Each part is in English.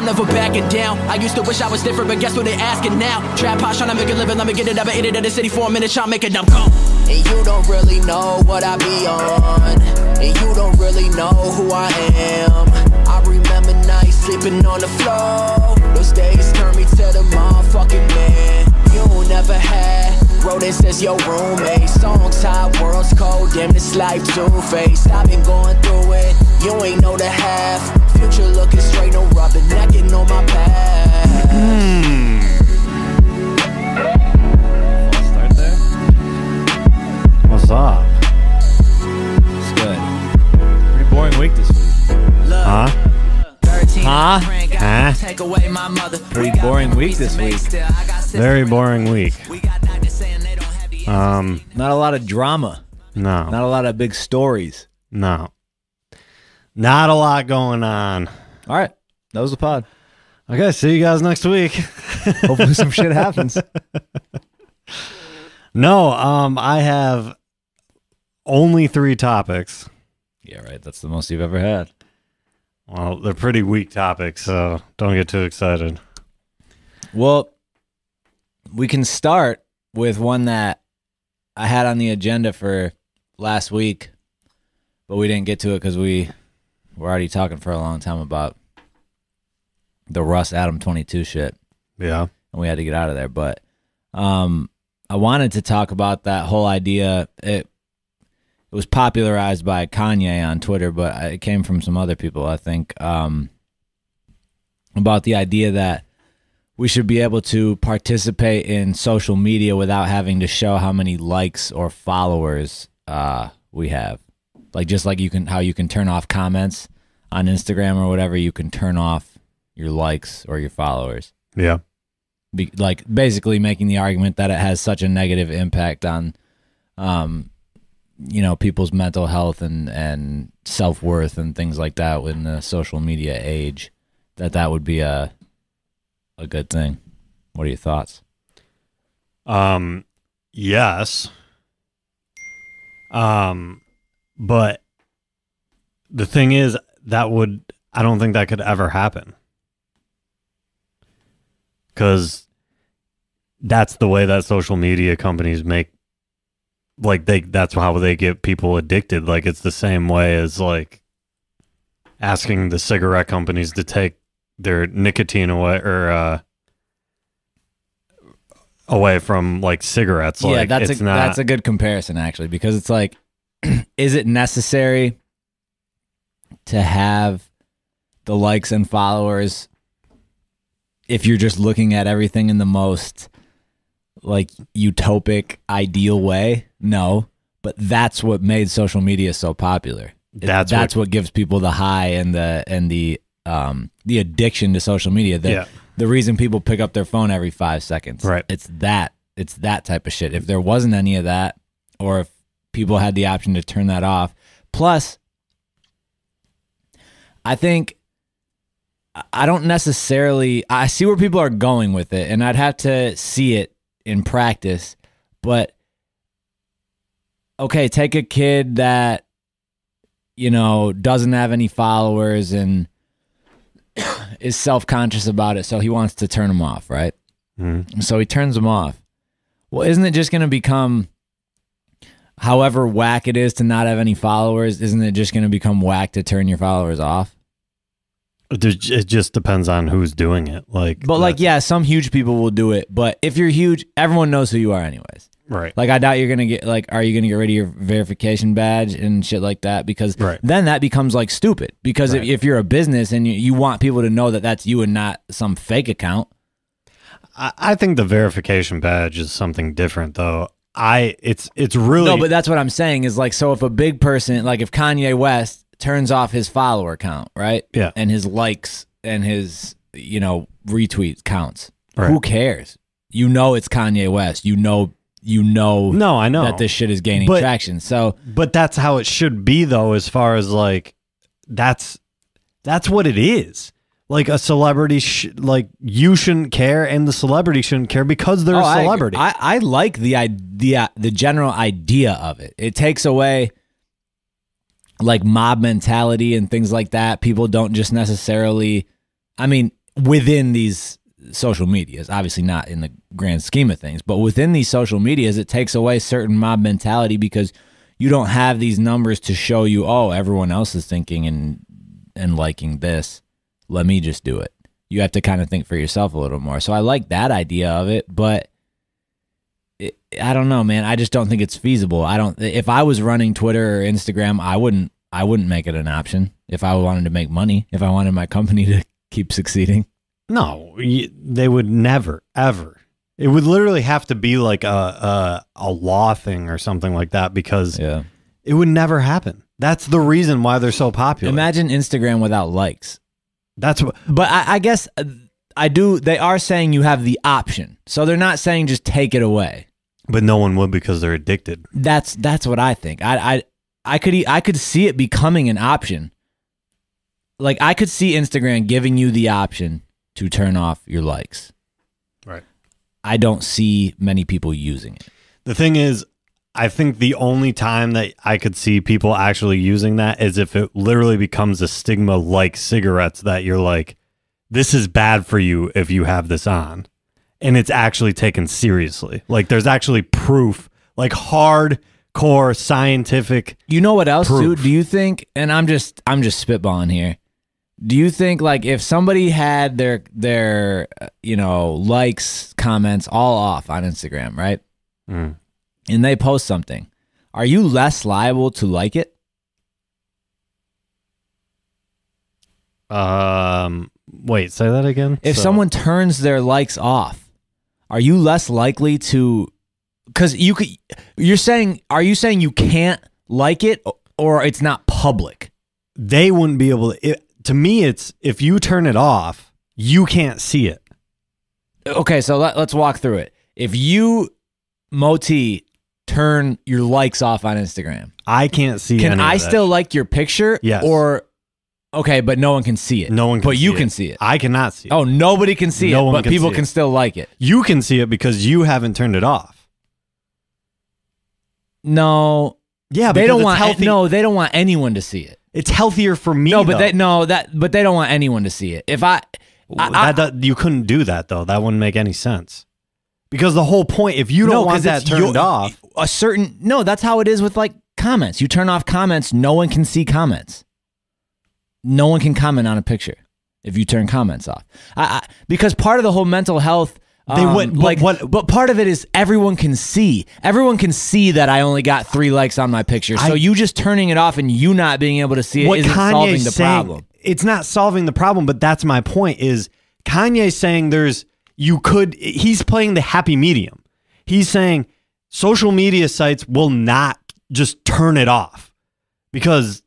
never backing down. I used to wish I was different, but guess what they asking now? Trap house trying to make a living, let me get it. Never ate it in the city for a minute, trying to make it, I'm gone. And you don't really know what I be on, and you don't really know who I am. I remember nights sleeping on the floor. Those days turned me to the motherfucking man. You never had rodents as your roommate. Songs hot, world's cold, damn this life two-faced. I've been going through it, you ain't know the half. Future looking straight, no rubbing, necking on my past. Start there. What's up? It's good. Pretty boring week this week. Huh? Huh? Huh? Pretty boring week this week. Very boring week. Not a lot of drama. No. Not a lot of big stories. No. Not a lot going on. All right. That was the pod. Okay, see you guys next week. Hopefully some shit happens. No, I have only 3 topics. Yeah, right. That's the most you've ever had. Well, they're pretty weak topics, so don't get too excited. Well, we can start with one that I had on the agenda for last week, but we didn't get to it because we were already talking for a long time about the Russ Adam 22 shit. Yeah. And we had to get out of there. But I wanted to talk about that whole idea. It was popularized by Kanye on Twitter, but it came from some other people, I think, about the idea that we should be able to participate in social media without having to show how many likes or followers we have. Like just like how you can turn off comments on Instagram or whatever, you can turn off your likes or your followers. Yeah. Like basically making the argument that it has such a negative impact on people's mental health and self-worth and things like that in the social media age, that would be a good thing. What are your thoughts? Yes. But the thing is, I don't think that could ever happen. Because that's the way that social media companies make, that's how they get people addicted. Like, it's the same way as, like, asking the cigarette companies to take their nicotine away or away from, like, cigarettes. Yeah, like, that's a good comparison, actually, because it's like, is it necessary to have the likes and followers if you're just looking at everything in the most like utopic ideal way? No, but that's what made social media so popular. That's what gives people the high and the addiction to social media. The reason people pick up their phone every 5 seconds. Right. It's that type of shit. If there wasn't any of that, or if people had the option to turn that off, plus I think I don't necessarily, I see where people are going with it, and I'd have to see it in practice, but okay, take a kid that, doesn't have any followers and is self-conscious about it, so he wants to turn them off, right? Mm. So he turns them off. Well, isn't it just going to become, however whack it is to not have any followers, isn't it just going to become whack to turn your followers off? It just depends on who's doing it. Some huge people will do it, but if you're huge, everyone knows who you are anyways. Right. Like, I doubt you're going to get, are you going to get rid of your verification badge and shit like that? Because then that becomes, stupid. Because if you're a business and you want people to know that that's you and not some fake account. I think the verification badge is something different, though. It's really... No, but that's what I'm saying is, so if a big person, if Kanye West turns off his follower count, right? Yeah. And his likes and his, retweet counts. Right. Who cares? It's Kanye West. No, I know that this shit is gaining traction. So, but that's how it should be, though. As far as that's what it is. Like a celebrity, you shouldn't care, and the celebrity shouldn't care because they're a celebrity. I like the general idea of it. It takes away mob mentality and things like that. People don't just necessarily. I mean, within these social medias, obviously not in the grand scheme of things, but within these social medias, it takes away certain mob mentality because you don't have these numbers to show you, oh, everyone else is thinking and liking this. Let me just do it. You have to kind of think for yourself a little more. So I like that idea of it, but I don't know, man. I just don't think it's feasible. If I was running Twitter or Instagram, I wouldn't make it an option if I wanted to make money, if I wanted my company to keep succeeding. No, they would never, ever. It would literally have to be like a law thing or something like that because it would never happen. That's the reason why they're so popular. Imagine Instagram without likes. That's what. But I guess they are saying you have the option. So they're not saying just take it away. But no one would because they're addicted. That's what I think. I could see it becoming an option. Like I could see Instagram giving you the option to turn off your likes. Right. I don't see many people using it. The thing is, I think the only time that I could see people actually using that is if it literally becomes a stigma like cigarettes, that you're like, this is bad for you if you have this on. And it's actually taken seriously. Like there's actually proof, like hardcore scientific. You know what else, proof. dude? Do you think, and I'm just spitballing here. Do you think like if somebody had their likes, comments all off on Instagram, right? Mm. And they post something, are you less liable to like it? Wait, say that again. If someone turns their likes off, are you less likely to? Because are you saying you can't like it or it's not public? They wouldn't be able to. To me, it's if you turn it off, you can't see it. Okay, so let's walk through it. If you, Moti, turn your likes off on Instagram, I can't see. Can I still like your picture? Yes. Or okay, but no one can see it. No one can. But see you it. can see it. I cannot see it. Oh, nobody can see No it, one but can people see can it. still like it. You can see it because you haven't turned it off. No. Yeah, they don't want healthy. no. They don't want anyone to see it. It's healthier for me. No, but though. they don't want anyone to see it. If you couldn't do that though. That wouldn't make any sense. Because the whole point, if you don't want that turned off, that's how it is with like comments. You turn off comments, no one can see comments. No one can comment on a picture if you turn comments off. Because part of the whole mental health. But part of it is everyone can see. Everyone can see that I only got 3 likes on my picture. So you just turning it off and you not being able to see it isn't solving the problem. It's not solving the problem, but that's my point. Is Kanye saying he's playing the happy medium. He's saying social media sites will not just turn it off because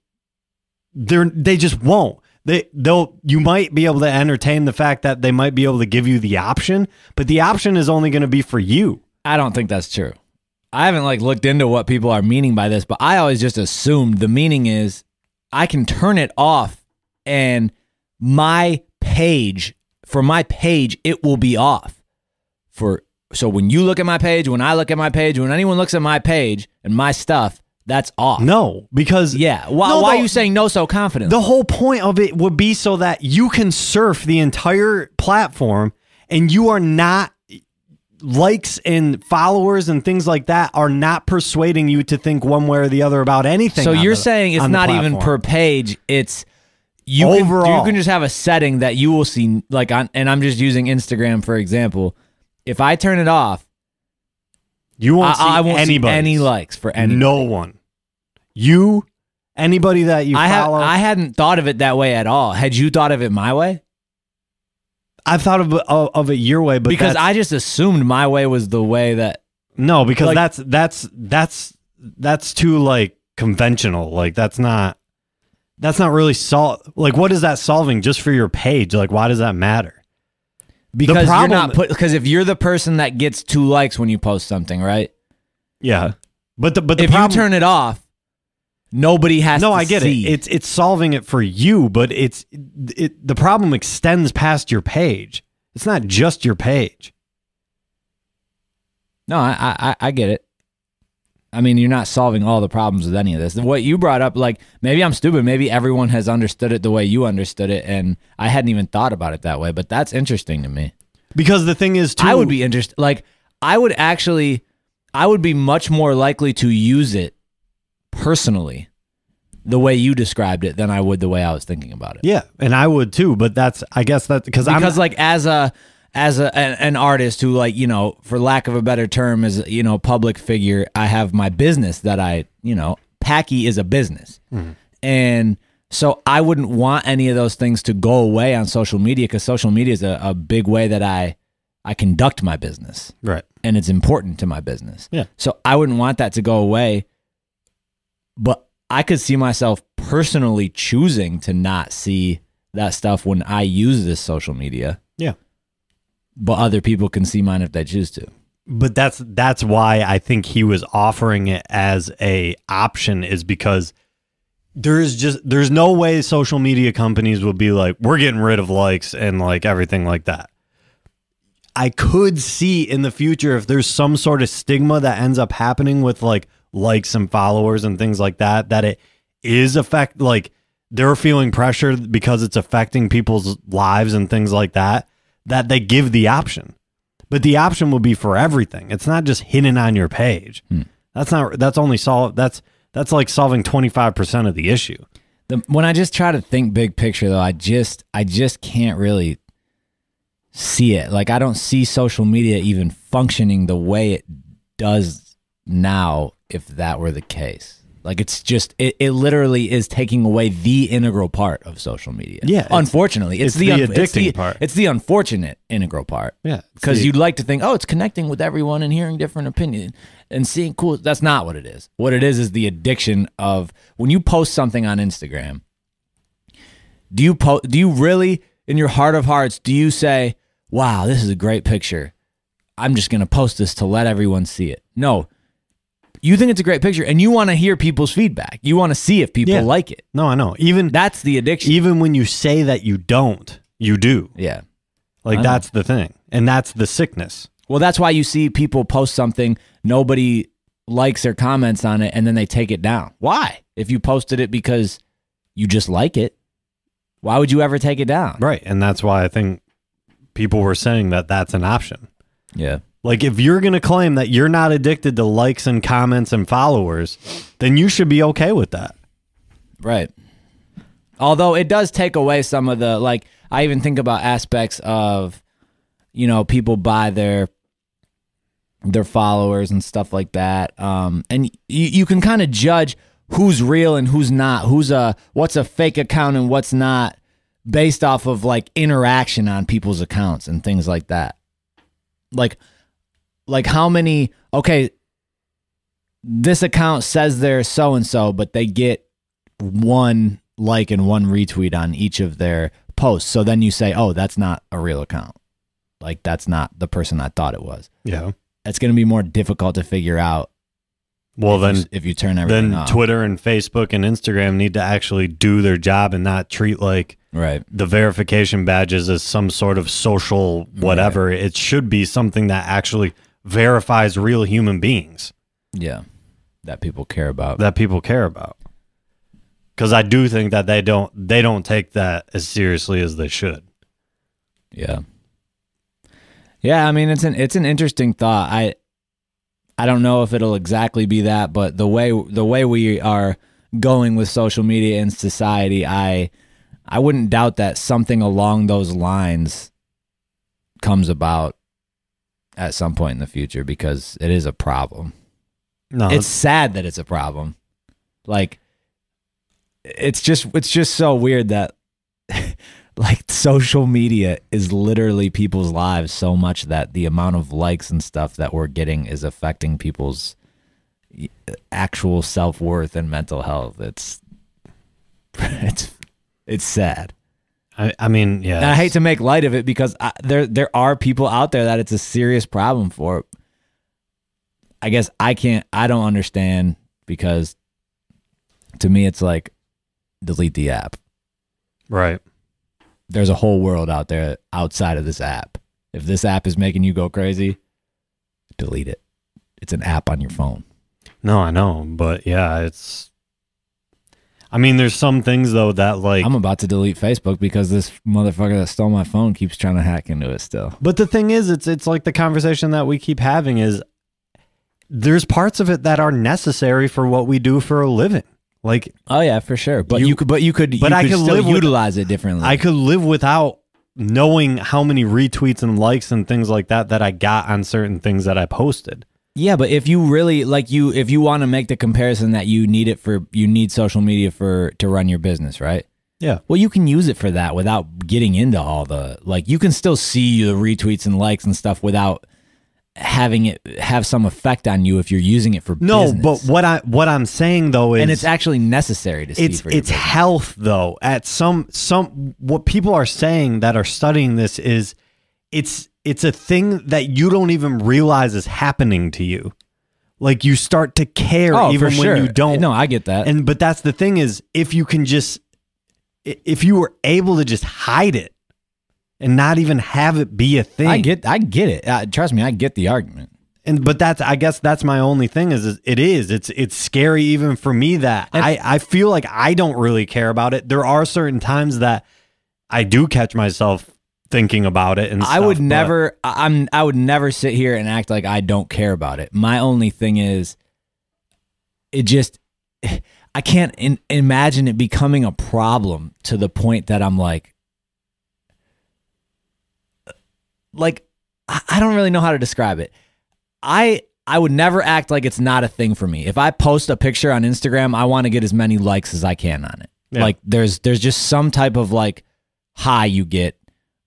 they just won't. You might be able to entertain the fact that they might be able to give you the option, but the option is only going to be for you. I don't think that's true. I haven't looked into what people are meaning by this, but I always just assumed the meaning is I can turn it off and for my page, it will be off. So when you look at my page, when I look at my page, when anyone looks at my page and my stuff, that's off. No, because... Yeah. Why are you saying no so confidently? The whole point of it would be so that you can surf the entire platform and you are not... Likes and followers and things like that are not persuading you to think one way or the other about anything. So you're saying it's not even per page. It's... Overall. You can just have a setting that you will see... and I'm just using Instagram, for example. If I turn it off, you won't see see any likes for anybody. No one. Anybody that you follow. I hadn't thought of it that way at all. Had you thought of it my way? I've thought of it your way, but because I just assumed my way was the way that. No, because that's too conventional. That's not really what is that solving just for your page? Why does that matter? Because because if you're the person that gets 2 likes when you post something, right? Yeah. But if you turn it off, nobody has to see. No, I get it. It's solving it for you, but the problem extends past your page. It's not just your page. No, I get it. I mean, you're not solving all the problems with any of this. What you brought up, like, maybe I'm stupid. Maybe everyone has understood it the way you understood it, and I hadn't even thought about it that way. But that's interesting to me. Because the thing is, too, I would be interested. Like, I would be much more likely to use it personally the way you described it than I would the way I was thinking about it. Yeah, and I would too. But I guess that's because like as an artist who, like, you know, for lack of a better term, is, you know, public figure, I have my business that I, you know, Packy is a business. And so I wouldn't want any of those things to go away on social media, because social media is a big way that I conduct my business. Right. And it's important to my business. Yeah. So I wouldn't want that to go away, but I could see myself personally choosing to not see that stuff when I use this social media. Yeah. But other people can see mine if they choose to. But that's why I think he was offering it as a option, is because there's no way social media companies will be like, we're getting rid of likes and like everything like that. I could see in the future, if there's some sort of stigma that ends up happening with like likes and followers and things like that, that it is like they're feeling pressure because it's affecting people's lives and things like that, that they give the option. But the option will be for everything. It's not just hidden on your page. That's like solving 25% of the issue. When I just try to think big picture, though, I just can't really see it. Like, I don't see social media even functioning the way it does now if that were the case. Like, it's just, it literally is taking away the integral part of social media. Yeah. Unfortunately. It's the addicting part. It's the unfortunate integral part. Yeah. Because you'd like to think, oh, it's connecting with everyone and hearing different opinions and seeing cool. That's not what it is. What it is the addiction of, when you post something on Instagram, do you really, in your heart of hearts, do you say, wow, this is a great picture, I'm just going to post this to let everyone see it? No. You think it's a great picture, and you want to hear people's feedback. You want to see if people like it. No, I know. That's the addiction. Even when you say that you don't, you do. Yeah. Like, that's the thing. And that's the sickness. Well, that's why you see people post something, nobody likes or comments on it, and then they take it down. Why? If you posted it because you just like it, why would you ever take it down? Right. And that's why I think people were saying that that's an option. Yeah. Like, if you're going to claim that you're not addicted to likes and comments and followers, then you should be okay with that. Right. Although it does take away some of the, like, I even think about aspects of, you know, people buy their followers and stuff like that. And you can kind of judge who's real and who's not, what's a fake account and what's not, based off of like interaction on people's accounts and things like that. Like how many, okay, this account says they're so-and-so, but they get one like and one retweet on each of their posts. So then you say, oh, that's not a real account. Like, that's not the person I thought it was. Yeah. It's going to be more difficult to figure out. Well, then if you turn everything off. Twitter and Facebook and Instagram need to actually do their job and not treat like the verification badges as some sort of social whatever. Right. It should be something that actually verifies real human beings. Yeah. That people care about. Because I do think that they don't take that as seriously as they should. Yeah. Yeah, I mean, it's an interesting thought. I don't know if it'll exactly be that, but the way we are going with social media and society, I wouldn't doubt that something along those lines comes about at some point in the future, because it is a problem. No, it's sad that it's a problem. Like, it's just so weird that like social media is literally people's lives so much that the amount of likes and stuff that we're getting is affecting people's actual self-worth and mental health. It's sad. I mean, yeah. And I hate to make light of it, because there are people out there that it's a serious problem for. I guess I don't understand, because to me it's like, delete the app. Right. There's a whole world out there outside of this app. If this app is making you go crazy, delete it. It's an app on your phone. No, I know, but yeah, it's. I mean, there's some things though that like I'm about to delete Facebook because this motherfucker that stole my phone keeps trying to hack into it still. But the thing is, it's like the conversation that we keep having is there's parts of it that are necessary for what we do for a living. Like, oh yeah, for sure. But you could I could still live utilize it differently. I could live without knowing how many retweets and likes and things like that I got on certain things that I posted. Yeah, but if you really if you want to make the comparison that you need social media to run your business, right? Yeah. Well, you can use it for that without getting into all the you can still see the retweets and likes and stuff without having it have some effect on you if you're using it for business. But what I'm saying though is, and it's actually necessary to see for your it's business. health though. At some what people are saying that are studying this is it's a thing that you don't even realize is happening to you. Like you start to care even when you don't. No, I get that. But that's the thing is if you were able to just hide it and not even have it be a thing. I get it. Trust me, I get the argument. But I guess that's my only thing is it's scary even for me that I feel like I don't really care about it. There are certain times that I do catch myself thinking about it, and I would never sit here and act like I don't care about it. My only thing is, I can't imagine it becoming a problem to the point that I'm like I don't really know how to describe it. I would never act like it's not a thing for me. If I post a picture on Instagram, I want to get as many likes as I can on it. Yeah. Like there's just some type of high you get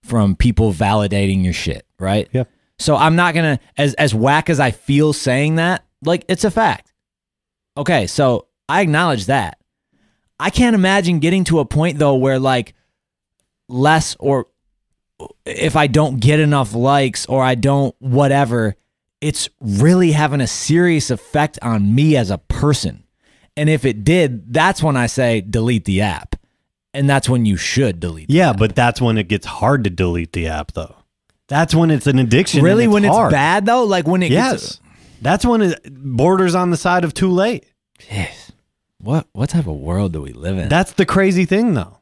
from people validating your shit, right? Yeah. So I'm not gonna, as whack as I feel saying that, it's a fact. Okay, so I acknowledge that. I can't imagine getting to a point though where less, or if I don't get enough likes or I don't whatever, it's really having a serious effect on me as a person. And if it did, that's when I say delete the app. And that's when you should delete the app. But that's when it gets hard to delete the app, though. That's when it's an addiction. Really? When it's bad, though? When it gets... That's when it borders on the side of too late. Jeez. What type of world do we live in? That's the crazy thing, though.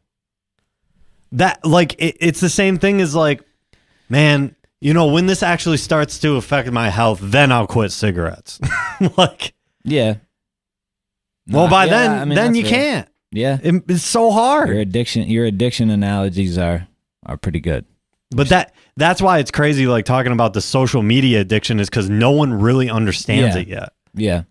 That, it's the same thing as, man, when this actually starts to affect my health, then I'll quit cigarettes. Yeah. Well, then you can't. Yeah, it's so hard. Your addiction analogies are pretty good. But that's why it's crazy. Talking about the social media addiction is because no one really understands it yet. Yeah,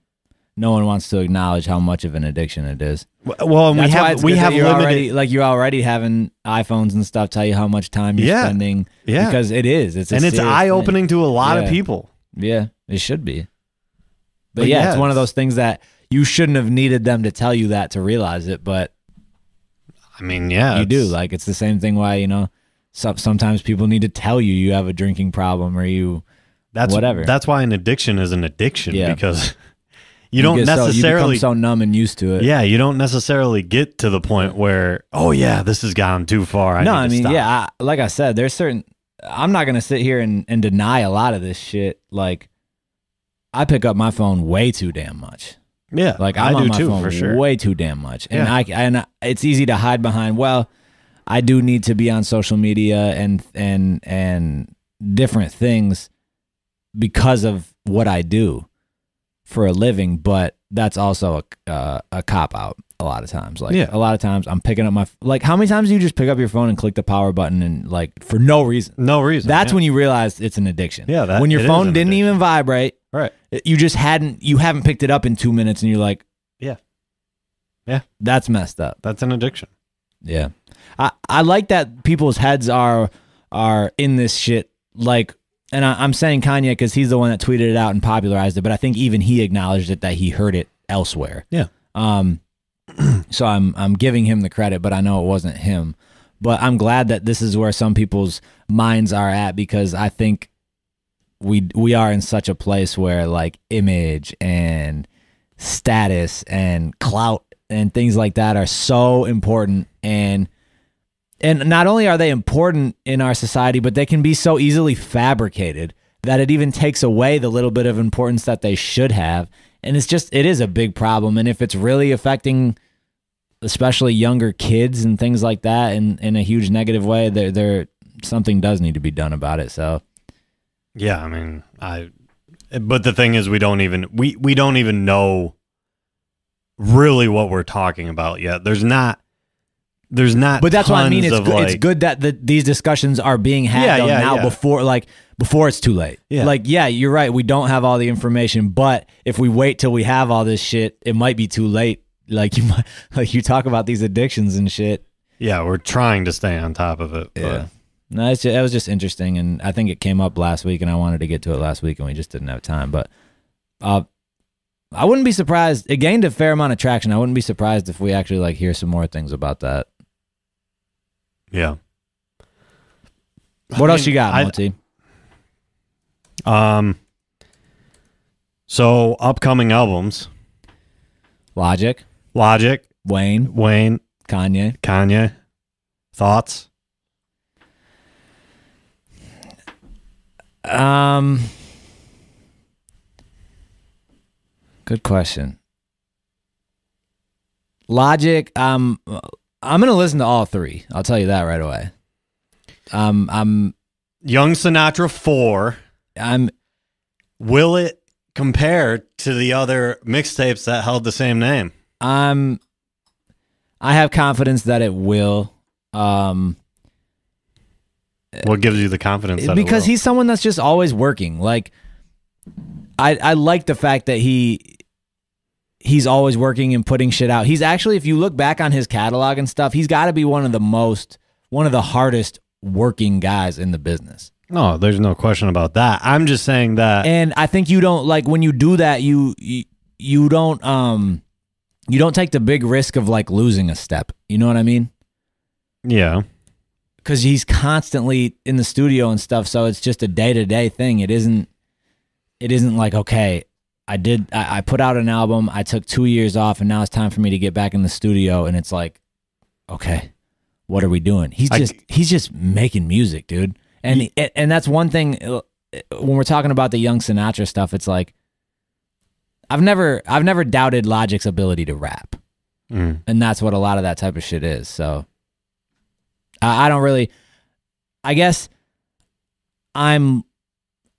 no one wants to acknowledge how much of an addiction it is. Well, and we have limited. You're already having iPhones and stuff tell you how much time you're spending. Yeah, because it is. It's eye opening to a lot of people. Yeah, it should be. But it's one of those things that you shouldn't have needed them to tell you that to realize it, but I mean, yeah, you do. It's the same thing why, sometimes people need to tell you have a drinking problem or whatever. That's why an addiction is an addiction, because you don't necessarily you become so numb and used to it. Yeah, you don't necessarily get to the point where, oh yeah, this has gone too far. I mean, yeah, like I said, there's certain, I'm not going to sit here and deny a lot of this shit. I pick up my phone way too damn much. Yeah, I'm on my phone for sure. Way too damn much, and it's easy to hide behind. Well, I do need to be on social media and different things because of what I do for a living, but that's also a cop out a lot of times. A lot of times I'm picking up my how many times do you just pick up your phone and click the power button and for no reason? No reason. That's when you realize it's an addiction. Yeah, when your phone didn't even vibrate. Right. You haven't picked it up in 2 minutes and you're like, yeah, that's messed up. That's an addiction. Yeah. I like that people's heads are in this shit. And I'm saying Kanye because he's the one that tweeted it out and popularized it, but I think even he acknowledged it, that he heard it elsewhere. Yeah. So I'm giving him the credit, but I know it wasn't him. But I'm glad that this is where some people's minds are at, because I think we are in such a place where image and status and clout and things like that are so important, and not only are they important in our society, but they can be so easily fabricated that it even takes away the little bit of importance that they should have, And it is a big problem. And if it's really affecting especially younger kids and things like that in a huge negative way, there something does need to be done about it. So yeah, I mean, but the thing is, we don't even know really what we're talking about yet. There's not. But that's what I mean. It's good that these discussions are being had now before it's too late. Yeah. Like, yeah, you're right. We don't have all the information, but if we wait till we have all this shit, it might be too late. Like you talk about these addictions and shit. Yeah, we're trying to stay on top of it. Yeah. No, it was just interesting, and I think it came up last week, and I wanted to get to it last week, and we just didn't have time. But I wouldn't be surprised. It gained a fair amount of traction. I wouldn't be surprised if we actually like hear some more things about that. Yeah. What else you got, Moti? So upcoming albums: Logic, Wayne, Kanye. Thoughts? Good question. Logic, I'm gonna listen to all three. I'll tell you that right away. I'm Young Sinatra 4. Will it compare to the other mixtapes that held the same name? I have confidence that it will. What gives you the confidence that because it will? He's someone that's just always working. Like I like the fact that he's always working and putting shit out. He's actually, if you look back on his catalog and stuff, he's got to be one of the hardest working guys in the business. No, there's no question about that. I'm just saying that. And I think you don't, like, when you do that, you don't take the big risk of like losing a step. You know what I mean? Yeah. Because he's constantly in the studio and stuff, so it's just a day-to-day thing. It isn't like, okay, I put out an album, I took 2 years off, and now it's time for me to get back in the studio, and it's like, okay, what are we doing? He's just making music, dude. And that's one thing when we're talking about the young Sinatra stuff, it's like I've never doubted Logic's ability to rap. And that's what a lot of that type of shit is. So I don't really, I guess I'm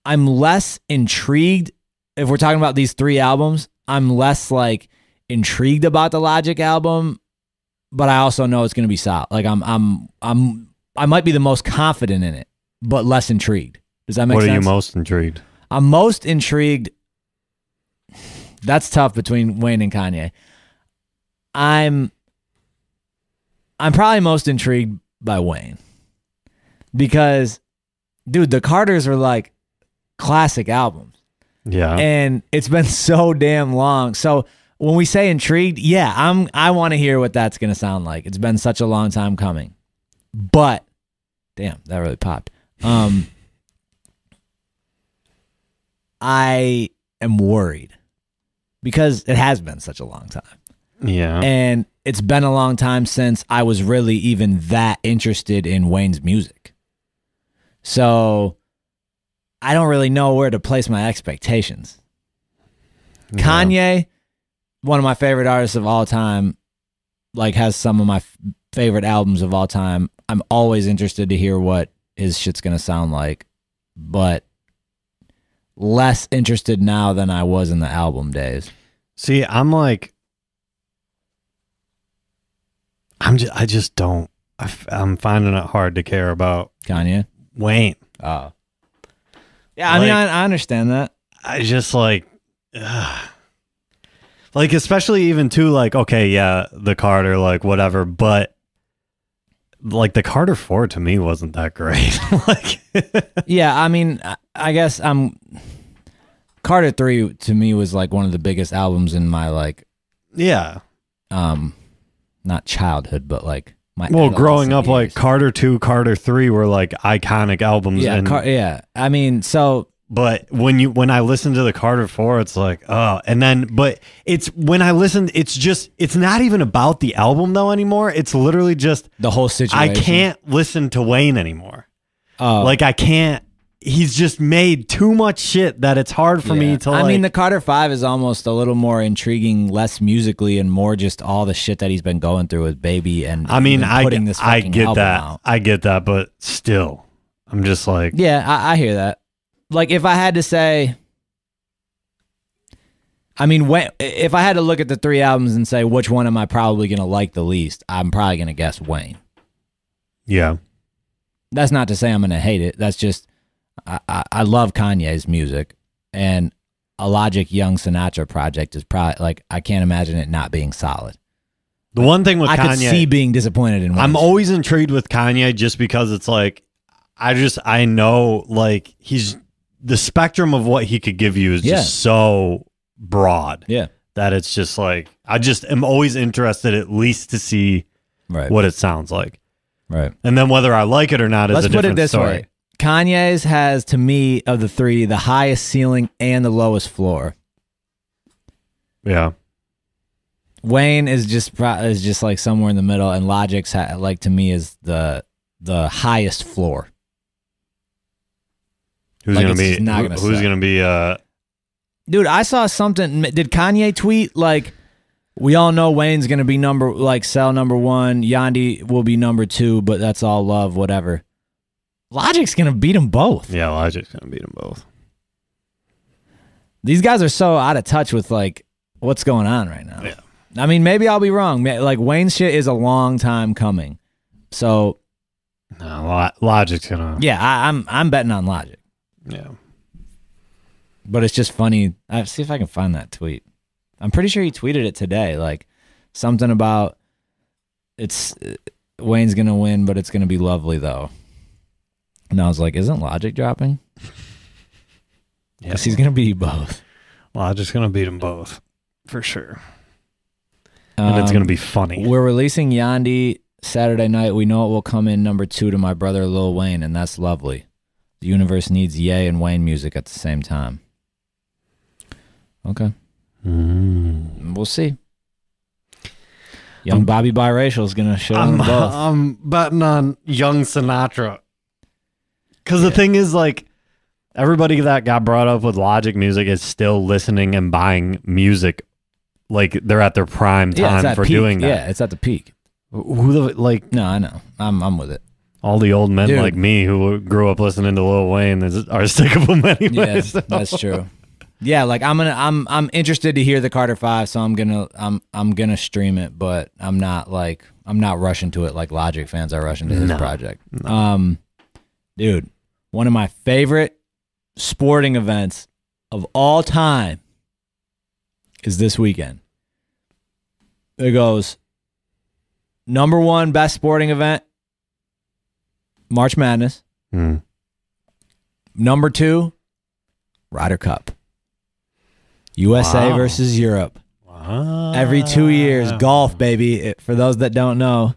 less intrigued. If we're talking about these three albums, I'm less like intrigued about the Logic album, but I also know it's going to be solid. Like I might be the most confident in it, but less intrigued. Does that make sense? What are you most intrigued? I'm most intrigued. That's tough between Wayne and Kanye. I'm probably most intrigued by Wayne because, dude, the Carters are like classic albums. Yeah. And it's been so damn long. So when we say intrigued, yeah, I want to hear what that's going to sound like. It's been such a long time coming. But damn, that really popped. I am worried because it has been such a long time. Yeah. And it's been a long time since I was really even that interested in Wayne's music. So I don't really know where to place my expectations. Yeah. Kanye, one of my favorite artists of all time, like has some of my favorite albums of all time. I'm always interested to hear what his shit's going to sound like, but less interested now than I was in the album days. See, I'm finding it hard to care about Kanye. Wayne. Oh. Yeah, I mean, I understand that. I just like, especially even too, like, okay, yeah, the Carter, like, whatever, but like the Carter 4 to me wasn't that great. Like, yeah, I mean, I guess Carter 3 to me was like one of the biggest albums in my like, yeah, not childhood, but like my growing up, years. like Carter 2, Carter 3 were like iconic albums. Yeah, yeah. I mean, so. But when I listen to the Carter 4, it's like, oh, and then, but it's when I listen, it's not even about the album though anymore. It's literally just the whole situation. I can't listen to Wayne anymore. Oh, like I can't. he's just made too much shit that it's hard for me to. I mean, the Carter 5 is almost a little more intriguing, less musically, and more just all the shit that he's been going through with Baby. And I mean, putting this I fucking get album that, out. I get that, but still, I'm just like, yeah, I hear that. Like, if I had to say, I mean, if I had to look at the 3 albums and say which one am I probably gonna like the least, I'm probably gonna guess Wayne. yeah. That's not to say I'm gonna hate it. That's just I love Kanye's music, and a Logic Young Sinatra project is probably like I can't imagine it not being solid. The one thing with I Kanye, could see being disappointed in. I'm always intrigued with Kanye just because it's like I know like he's the spectrum of what he could give you is just so broad. Yeah, that it's just like I just am always interested at least to see what it sounds like. Right. And then whether I like it or not is Let's a put different it this story. way. Kanye's has, to me, of the 3, the highest ceiling and the lowest floor. Yeah. Wayne is just like somewhere in the middle, and Logic's like to me is the highest floor. Who's Like, gonna it's be not gonna who's suck. gonna be Dude, I saw something. Did Kanye tweet like, we all know Wayne's gonna be sell number 1, Yandi will be number 2, but that's all love, whatever. Logic's gonna beat them both. Yeah, Logic's gonna beat them both. These guys are so out of touch with like what's going on right now. Yeah. I mean, maybe I'll be wrong. Like, Wayne's shit is a long time coming. So No, Logic's gonna. yeah, I'm betting on Logic. Yeah. But it's just funny. See if I can find that tweet. I'm pretty sure he tweeted it today. Like something about Wayne's gonna win, but it's gonna be lovely though. And I was like, isn't Logic dropping? Yeah. Because he's gonna beat you both. Logic's gonna beat them both for sure. And it's gonna be funny. We're releasing Yandi Saturday night. We know it will come in number 2 to my brother Lil Wayne, and that's lovely. The universe needs Ye and Wayne music at the same time. Okay. We'll see. Young Bobby Biracial is going to show them both. I'm betting on Young Sinatra. Because the thing is, like, everybody that got brought up with Logic music is still listening and buying music. Like, they're at their prime time for doing that. Yeah, it's at the peak. Who the, like, No, I know. I'm with it. all the old men Dude. like me who grew up listening to Lil Wayne are sick of them anyway. Yeah, so. that's true. Yeah, like I'm interested to hear the Carter 5, so I'm gonna stream it, but I'm not rushing to it like Logic fans are rushing to his project. No. Dude, one of my favorite sporting events of all time is this weekend. It goes number 1 best sporting event, March Madness. Number 2, Ryder Cup. USA versus Europe. Wow. Every 2 years, golf, baby. For those that don't know,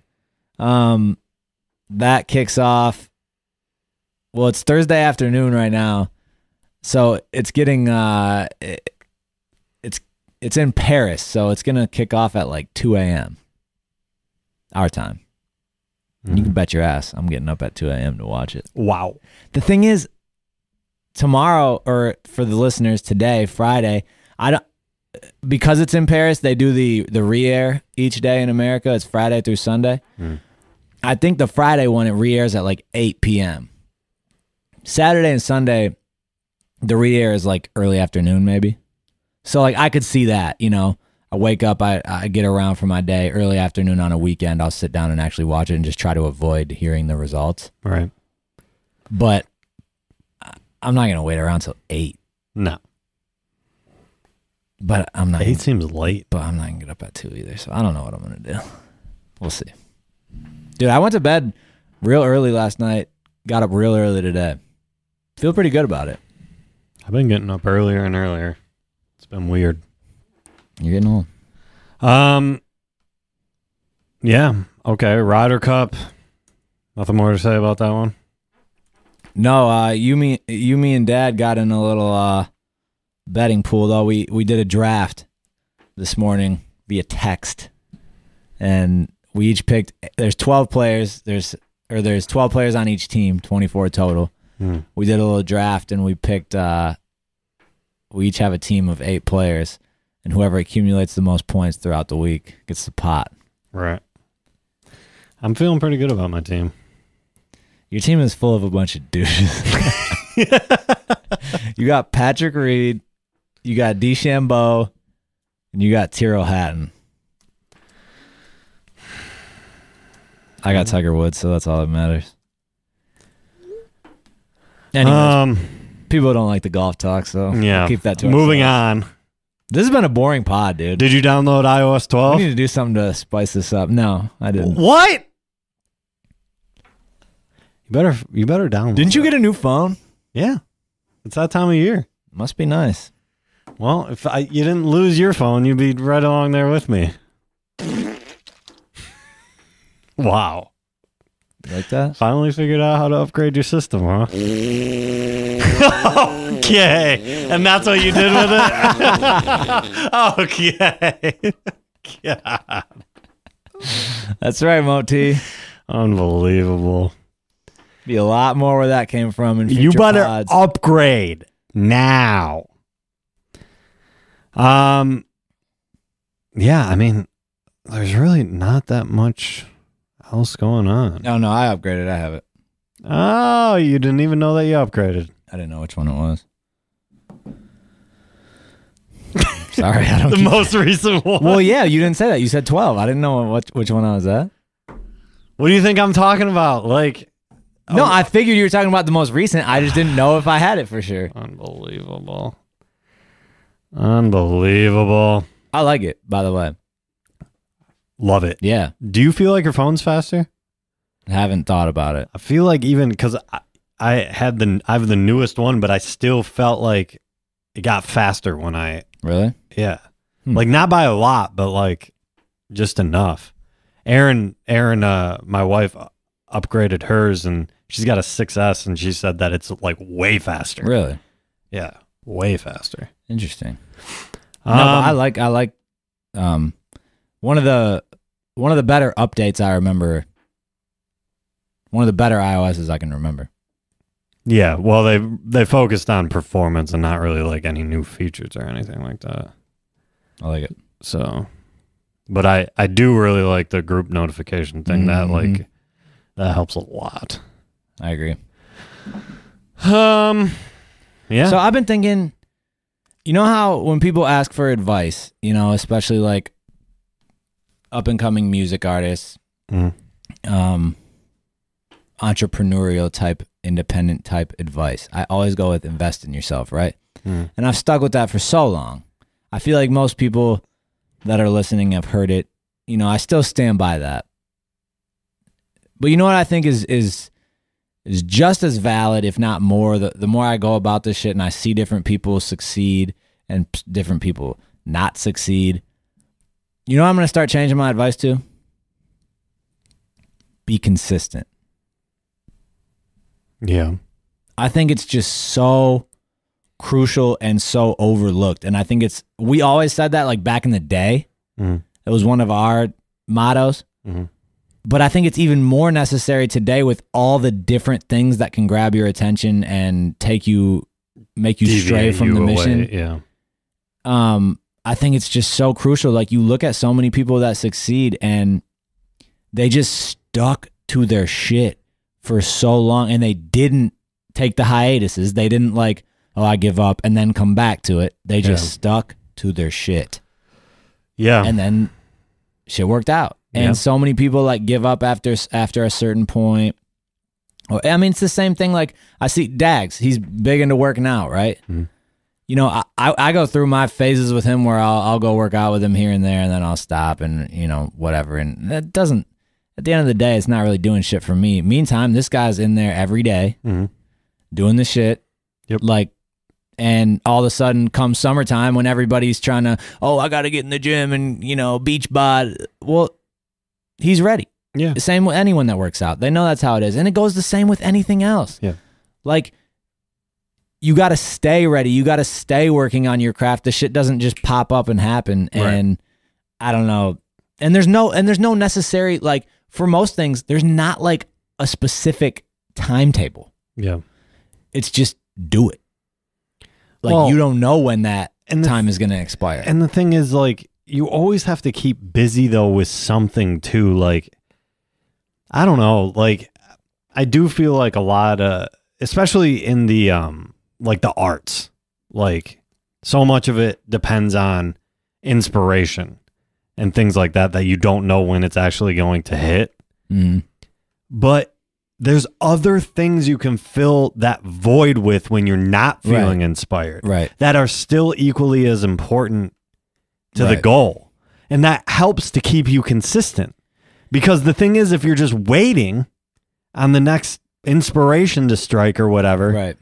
that kicks off. Well, it's Thursday afternoon right now, so it's getting it's in Paris, so it's gonna kick off at like 2 a.m. our time. You can bet your ass I'm getting up at 2 a.m. to watch it. Wow. The thing is, tomorrow, or for the listeners today, Friday, because it's in Paris, they do the re-air each day in America. It's Friday through Sunday. I think the Friday one, it re-airs at like 8 p.m. Saturday and Sunday, the re-air is like early afternoon maybe. So like I could see that, you know. I wake up, I get around for my day, early afternoon on a weekend, I'll sit down and actually watch it and just try to avoid hearing the results. Right. But I'm not going to wait around till 8. No. But I'm not. 8 seems late. But I'm not going to get up at 2 either, so I don't know what I'm going to do. We'll see. Dude, I went to bed real early last night, got up real early today. Feel pretty good about it. I've been getting up earlier and earlier. It's been weird. You're getting old. Yeah. Okay. Ryder Cup. Nothing more to say about that one. No, you, me, and Dad got in a little betting pool though. We did a draft this morning via text, and we each picked. There's 12 players. There's 12 players on each team, 24 total. we did a little draft and we picked. We each have a team of 8 players, and whoever accumulates the most points throughout the week gets the pot. Right. I'm feeling pretty good about my team. Your team is full of a bunch of douches. You got Patrick Reed, you got DeChambeau, and you got Tyrrell Hatton. I got Tiger Woods, so that's all that matters. Anyways, people don't like the golf talk, so we'll keep that to moving ourselves. on. This has been a boring pod, dude. Did you download iOS 12? We need to do something to spice this up. No, I didn't. What? You better download. Didn't you get a new phone? Yeah. It's that time of year. Must be nice. Well, if you didn't lose your phone, you'd be right along there with me. Wow. You like that? Finally figured out how to upgrade your system, huh? Okay. And that's what you did with it? Okay. God. That's right, Moti. Unbelievable. Be a lot more where that came from in future You better pods. upgrade now. Yeah, I mean, there's really not that much else going on. Oh, no, I upgraded. I have it. Oh, you didn't even know that you upgraded. I didn't know which one it was. Sorry, I don't. The most recent one. Well, yeah, you didn't say that. You said 12. I didn't know which one I was at. What do you think I'm talking about? Like, no, I figured you were talking about the most recent. I just didn't know if I had it for sure. Unbelievable. Unbelievable. I like it, by the way. Love it. Yeah. Do you feel like your phone's faster? I haven't thought about it. I feel like even because I have the newest one, but I still felt like it got faster when I. Really? Yeah. Like not by a lot, but like just enough. Erin, my wife upgraded hers and she's got a 6S and she said that it's like way faster. Really? Yeah. Way faster. Interesting. No, but I like one of the better updates I remember. One of the better iOSs I can remember. Yeah, well, they focused on performance and not really like any new features or anything like that. I like it. So, but I do really like the group notification thing. That like that helps a lot. I agree. Yeah. So I've been thinking, you know how when people ask for advice, you know, especially like up and coming music artists, entrepreneurial type, independent type advice, I always go with invest in yourself, right? And I've stuck with that for so long. I feel like most people that are listening have heard it. You know, I still stand by that. But you know what I think is just as valid, if not more, the more I go about this shit and I see different people succeed and different people not succeed. You know what I'm going to start changing my advice to? Be consistent. Yeah. I think it's just so crucial and so overlooked. And I think we always said that like back in the day. It was one of our mottos. But I think it's even more necessary today with all the different things that can grab your attention and make you stray from the mission. Yeah. I think it's just so crucial. Like you look at so many people that succeed and they just stuck to their shit for so long and they didn't take the hiatuses. They didn't like, oh, I give up and then come back to it. They just stuck to their shit. Yeah. And then shit worked out. And so many people like give up after a certain point. I mean, it's the same thing. Like I see Dags, he's big into working out, right? You know, I go through my phases with him where I'll go work out with him here and there, and then I'll stop and, you know, whatever. And that doesn't, at the end of the day, it's not really doing shit for me. Meantime, this guy's in there every day doing the shit. Yep. Like, and all of a sudden come summertime when everybody's trying to, oh, I got to get in the gym and, you know, beach bod. Well, he's ready. Yeah. The same with anyone that works out. They know that's how it is. And it goes the same with anything else. Yeah. Like, you got to stay ready. You got to stay working on your craft. The shit doesn't just pop up and happen. And I don't know. And there's no necessary, like, for most things, there's not like a specific timetable. Yeah. It's just do it. Like, Well, you don't know when that time is going to expire. And the thing is, like, you always have to keep busy though with something too. Like, I don't know, like, I do feel like a lot of, especially in the like the arts, like so much of it depends on inspiration and things like that you don't know when it's actually going to hit. But there's other things you can fill that void with when you're not feeling inspired, that are still equally as important to the goal, and that helps to keep you consistent. Because the thing is, if you're just waiting on the next inspiration to strike or whatever,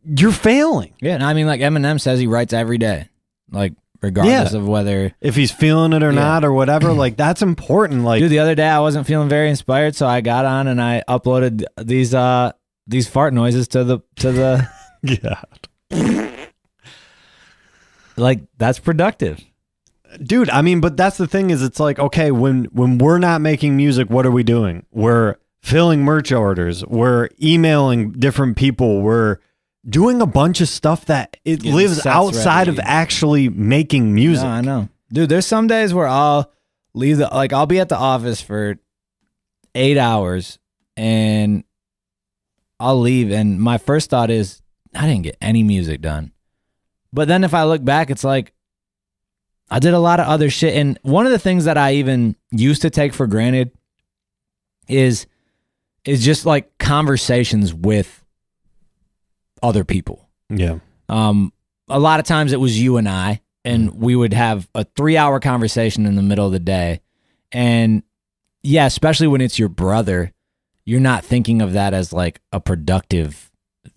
you're failing. Yeah, and I mean, like Eminem says, he writes every day, like regardless of whether if he's feeling it or not or whatever. Like, that's important. Like, dude, the other day I wasn't feeling very inspired, so I got on and I uploaded these fart noises to the yeah, like, that's productive. dude. I mean, but that's the thing is, it's like, okay, when we're not making music, what are we doing? We're filling merch orders. We're emailing different people. We're doing a bunch of stuff that it lives outside of actually making music. No, I know. Dude, there's some days where I'll leave I'll be at the office for 8 hours and I'll leave, and my first thought is, I didn't get any music done. But then if I look back, it's like, I did a lot of other shit. And one of the things that I even used to take for granted is just like conversations with other people. Yeah. A lot of times it was you and I, and we would have a 3-hour conversation in the middle of the day. And yeah, especially when it's your brother, you're not thinking of that as like a productive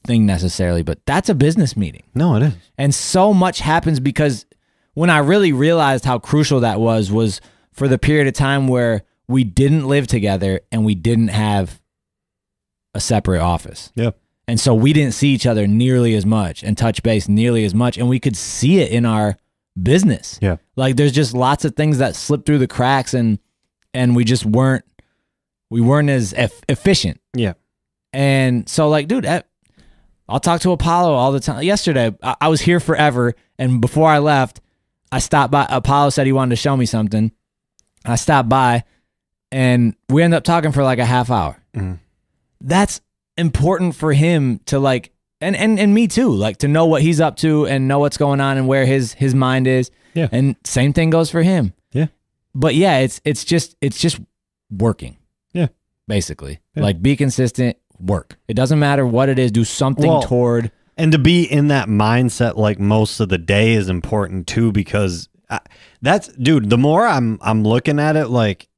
thing necessarily, but that's a business meeting. No, it is. And so much happens because when I really realized how crucial that was for the period of time where we didn't live together and we didn't have a separate office. Yeah. And so we didn't see each other nearly as much and touch base nearly as much. And we could see it in our business. Yeah. Like, there's just lots of things that slipped through the cracks, and we just weren't as efficient. Yeah. And so, like, dude, I'll talk to Apollo all the time. Yesterday, I was here forever. And before I left, I stopped by. Apollo said he wanted to show me something. I stopped by and we ended up talking for like a half hour. That's important for him to like, and me too, like to know what he's up to and know what's going on and where his mind is. Yeah. And same thing goes for him. Yeah. But yeah, it's just working. Yeah. Basically. Yeah. Like, be consistent, work. It doesn't matter what it is, do something toward. And to be in that mindset like most of the day is important too, because that's, dude, the more I'm looking at it, like,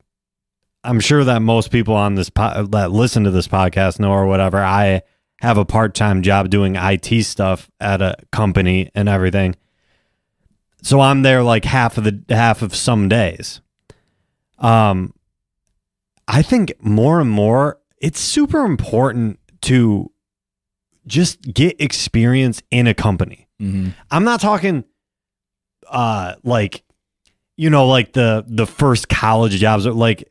I'm sure that most people on this that listen to this podcast know or whatever, I have a part-time job doing IT stuff at a company and everything. So I'm there like half of some days. I think more and more it's super important to just get experience in a company. I'm not talking like, you know, like the first college jobs, like,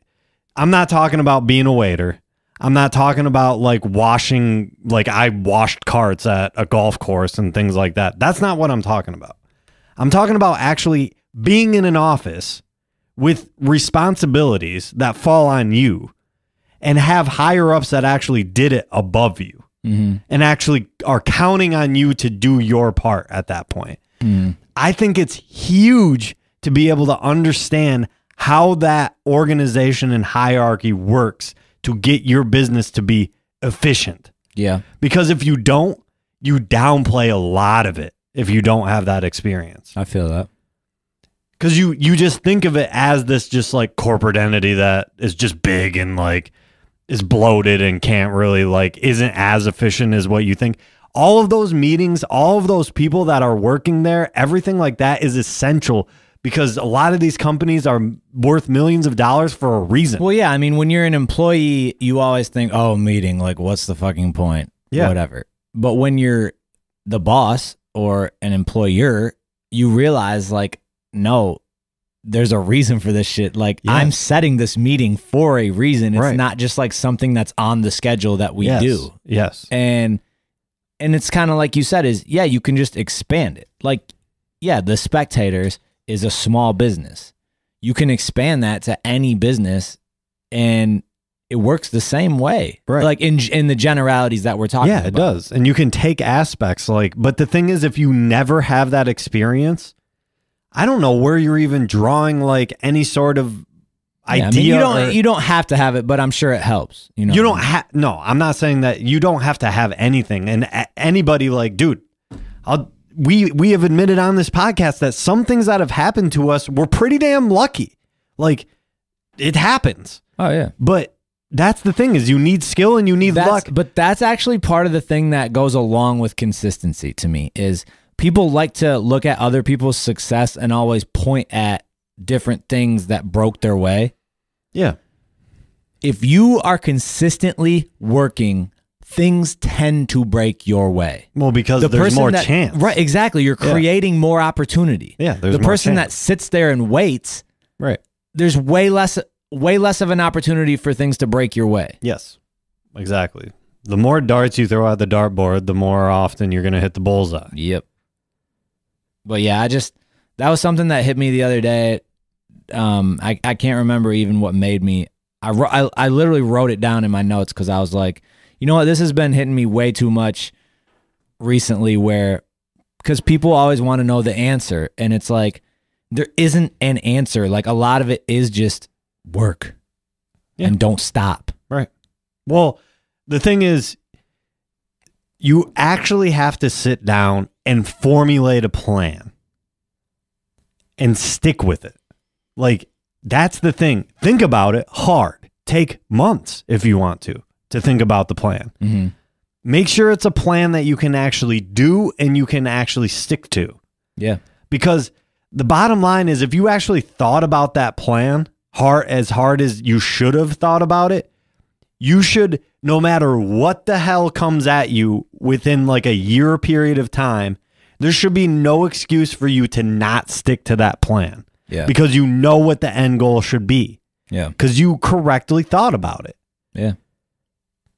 I'm not talking about being a waiter. I'm not talking about like washing, like I washed carts at a golf course and things like that. That's not what I'm talking about. I'm talking about actually being in an office with responsibilities that fall on you and have higher ups that actually did it above you and actually are counting on you to do your part at that point. I think it's huge to be able to understand how that organization and hierarchy works to get your business to be efficient. Yeah. Because if you don't, you downplay a lot of it if you don't have that experience. I feel that. Because you just think of it as this just like corporate entity that is just big and like is bloated and can't really like isn't as efficient as what you think. All of those meetings, all of those people that are working there, everything like that is essential because a lot of these companies are worth millions of dollars for a reason. Well, yeah. I mean, when you're an employee, you always think, oh, meeting, like, what's the fucking point? Yeah. Whatever. But when you're the boss or an employer, you realize, like, no, there's a reason for this shit. Like, I'm setting this meeting for a reason. It's not just like something that's on the schedule that we do. Yes. And it's kind of like you said is, yeah, you can just expand it. Like, yeah, the Specktators is a small business. You can expand that to any business and it works the same way. Right. Like in the generalities that we're talking about. Yeah, it does. And you can take aspects but the thing is, if you never have that experience, I don't know where you're even drawing like any sort of idea. I mean, you don't have to have it, but I'm sure it helps. You know, you don't have. No, I'm not saying that you don't have to have anything. And anybody like, dude, we have admitted on this podcast that some things that have happened to us, we're pretty damn lucky. Like, it happens. Oh yeah, but that's the thing is you need skill and you need luck. But that's actually part of the thing that goes along with consistency to me is people like to look at other people's success and always point at different things that broke their way. Yeah. If you are consistently working, things tend to break your way. Well, because there's more chance. Right, exactly. You're creating more opportunity. Yeah, there's the more person chance. that sits there and waits, right. There's way less of an opportunity for things to break your way. Yes, exactly. The more darts you throw at the dartboard, the more often you're going to hit the bullseye. Yep. But yeah, that was something that hit me the other day. I can't remember even what made me. I literally wrote it down in my notes because I was like, you know what, this has been hitting me way too much recently. Because people always want to know the answer, and it's like there isn't an answer. Like a lot of it is just work and don't stop. Right. Well, the thing is, you actually have to sit down and formulate a plan and stick with it. Like, that's the thing. Think about it hard. Take months if you want to think about the plan. Mm-hmm. Make sure it's a plan that you can actually do and you can actually stick to. Yeah. Because the bottom line is if you actually thought about that plan hard as you should have thought about it, you should, no matter what the hell comes at you within like a year period of time, there should be no excuse for you to not stick to that plan. Yeah. Because you know what the end goal should be. Yeah. Because you correctly thought about it. Yeah.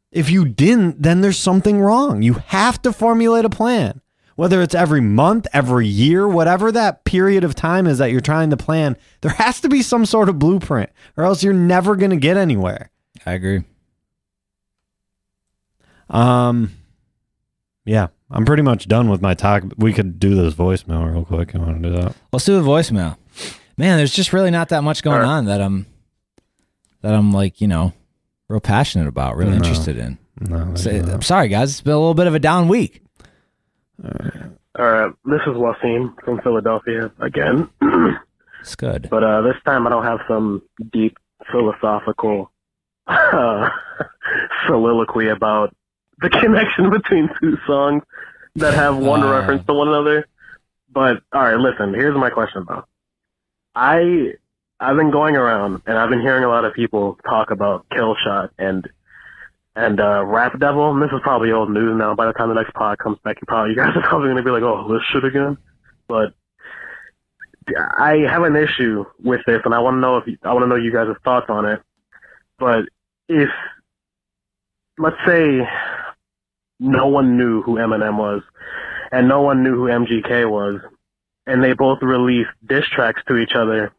If you didn't, then there's something wrong. You have to formulate a plan. Whether it's every month, every year, whatever that period of time is that you're trying to plan, there has to be some sort of blueprint, or else you're never going to get anywhere. I agree. Yeah, I'm pretty much done with my talk. We could do this voicemail real quick. You want to do that? Let's do the voicemail. Man, there's just really not that much going on that I'm like, you know, real passionate about, really interested in. No, I'm sorry, guys. It's been a little bit of a down week. All right, this is Wasim from Philadelphia again. It's good. But this time I don't have some deep philosophical soliloquy about the connection between two songs that have one reference to one another. But, all right, listen, here's my question, though. I've been going around, and I've been hearing a lot of people talk about Killshot and Rap Devil, and this is probably old news now. By the time the next pod comes back, you guys are probably going to be like, oh, this shit again? But I have an issue with this, and I want to know you guys' thoughts on it. But if, let's say, no one knew who Eminem was, and no one knew who MGK was, and they both released diss tracks to each other,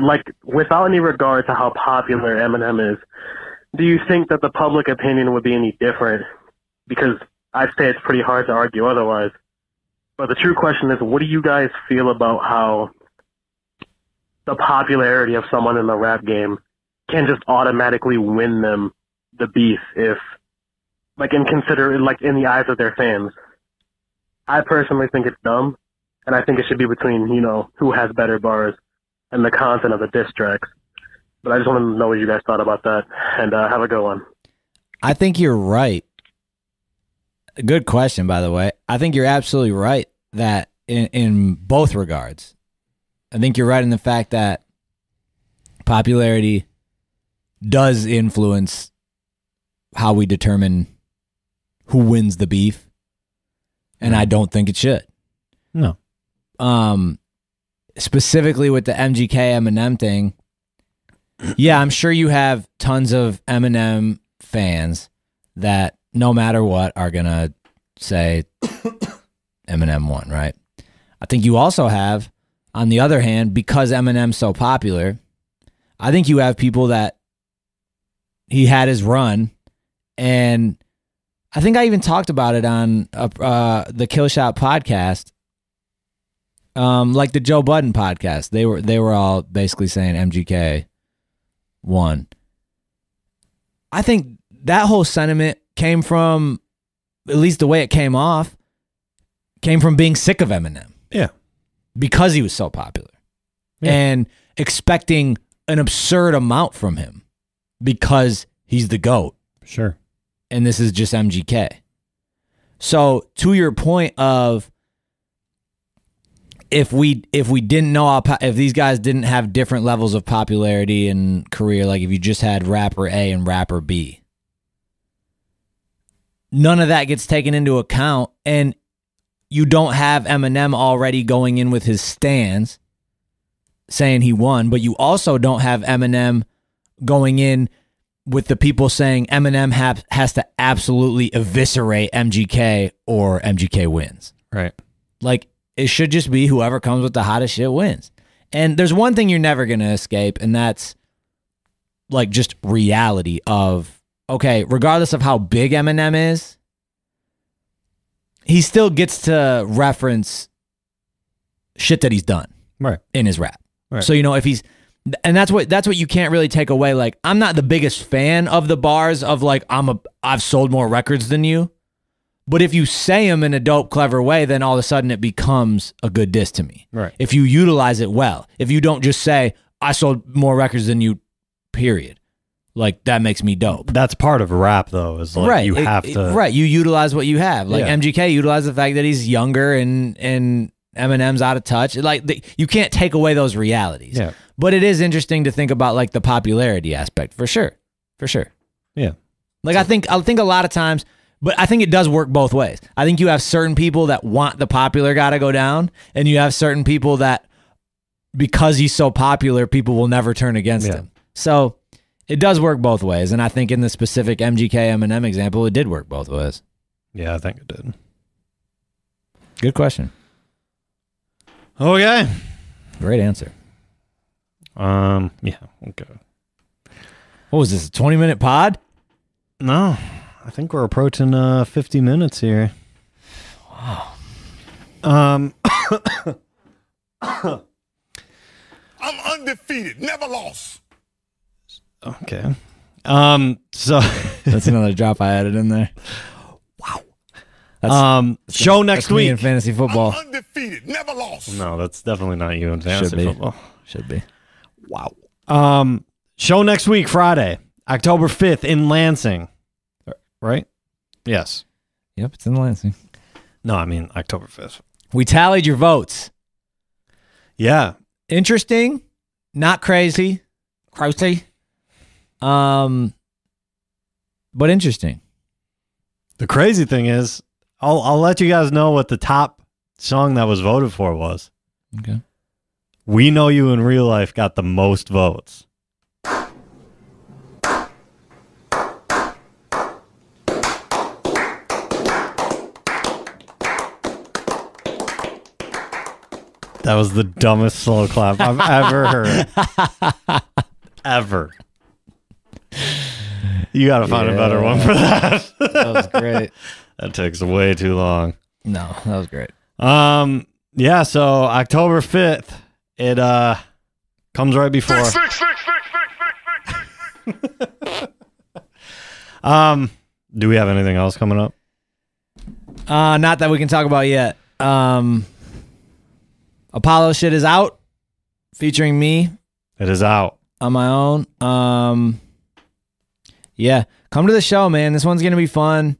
like, without any regard to how popular Eminem is, do you think that the public opinion would be any different? Because I'd say it's pretty hard to argue otherwise. But the true question is, what do you guys feel about how the popularity of someone in the rap game can just automatically win them the beef if, like, in the eyes of their fans? I personally think it's dumb, and I think it should be between, you know, who has better bars and the content of the diss tracks. But I just want to know what you guys thought about that, and have a good one. I think you're right. Good question, by the way. I think you're absolutely right that in both regards. I think you're right in the fact that popularity does influence how we determine who wins the beef, and I don't think it should. No. Specifically with the MGK Eminem thing, yeah, I'm sure you have tons of Eminem fans that no matter what, are going to say Eminem won, right? I think you also have, on the other hand, because Eminem's so popular, I think you have people that he had his run, and I think I even talked about it on the Kill Shot podcast, like the Joe Budden podcast. They were all basically saying MGK won. I think that whole sentiment came from, at least the way it came off, came from being sick of Eminem. Yeah. Because he was so popular. Yeah. And expecting an absurd amount from him because he's the GOAT. Sure. And this is just MGK. So to your point of, if we didn't know if these guys didn't have different levels of popularity and career, like if you just had rapper A and rapper B, none of that gets taken into account, and you don't have Eminem already going in with his stands saying he won, but you also don't have Eminem going in with the people saying Eminem has to absolutely eviscerate MGK or MGK wins. Right. Like, it should just be whoever comes with the hottest shit wins. And there's one thing you're never going to escape, and that's like just reality of, okay, regardless of how big Eminem is, he still gets to reference shit that he's done in his rap. Right. So, you know, if he's, and that's what you can't really take away. Like, I'm not the biggest fan of the bars of like, I've sold more records than you. But if you say them in a dope, clever way, then all of a sudden it becomes a good diss to me. Right. If you utilize it well. If you don't just say, I sold more records than you, period. Like, that makes me dope. That's part of rap, though, is like you have to... Right, you utilize what you have. Like, Yeah. MGK utilized the fact that he's younger and Eminem's out of touch. Like, you can't take away those realities. Yeah. But it is interesting to think about, like, the popularity aspect, for sure. For sure. Yeah. Like, I think a lot of times... But I think it does work both ways. I think you have certain people that want the popular guy to go down, and you have certain people that, because he's so popular, people will never turn against him. So it does work both ways, and I think in the specific MGK Eminem example, it did work both ways. Yeah, I think it did. Good question. Okay. Great answer. Yeah, okay. What was this, a 20-minute pod? No, I think we're approaching 50 minutes here. Wow. I'm undefeated, never lost. Okay. So that's another drop I added in there. Wow. Show next week in fantasy football. I'm undefeated, never lost. No, that's definitely not you in fantasy football. Should be. Wow. Show next week, Friday, October 5th in Lansing. Right? Yes. Yep, it's in Lansing. No, I mean October 5th. We tallied your votes. Yeah. Interesting. Not crazy. Crazy. But interesting. The crazy thing is, I'll let you guys know what the top song that was voted for was. Okay. We Know You in Real Life got the most votes. That was the dumbest slow clap I've ever heard. Ever. You got to find a better one for that. That was great. That takes way too long. No, that was great. Yeah, so October 5th, it comes right before. Do we have anything else coming up? Not that we can talk about yet. Apollo shit is out, featuring me. It is out on my own. Yeah, come to the show, man. This one's gonna be fun.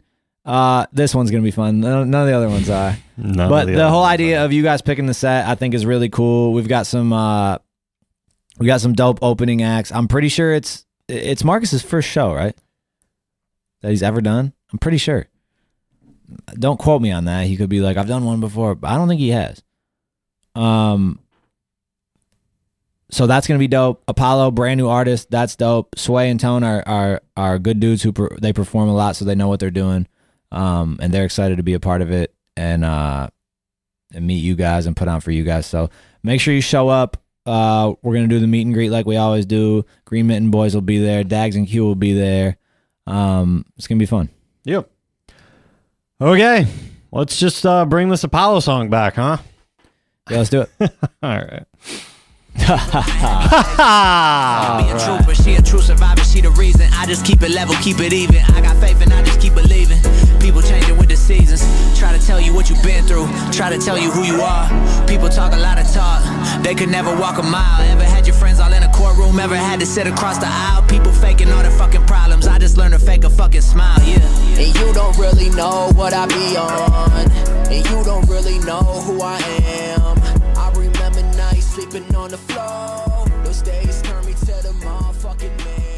This one's gonna be fun. None of the other ones are. But the whole idea of you guys picking the set, I think, is really cool. We've got some dope opening acts. I'm pretty sure it's Marcus's first show, right? That he's ever done. I'm pretty sure. Don't quote me on that. He could be like, I've done one before, but I don't think he has. So that's gonna be dope. Apollo, brand new artist, that's dope. Sway and Tone are good dudes who they perform a lot, so they know what they're doing, and they're excited to be a part of it and meet you guys and put on for you guys. So make sure you show up. We're gonna do the meet and greet like we always do. Green Mitten Boys will be there. Dags and Q will be there. It's gonna be fun. Yep. Okay, let's just bring this Apollo song back, huh? Yeah, let's do it. All right. Be a trooper, she a true survivor, she the reason. I just keep it level, keep it even. I got faith and I just keep believing. People changing with the seasons. Try to tell you what you've been through, try to tell you who you are. People talk a lot of talk, they could never walk a mile. Ever had your friends all in a courtroom, ever had to sit across the aisle? People faking all their fucking problems, I just learned to fake a fucking smile, yeah. And you don't really know what I be on, and you don't really know who I am. I remember nights sleeping on the floor, those days turn me to the motherfucking man.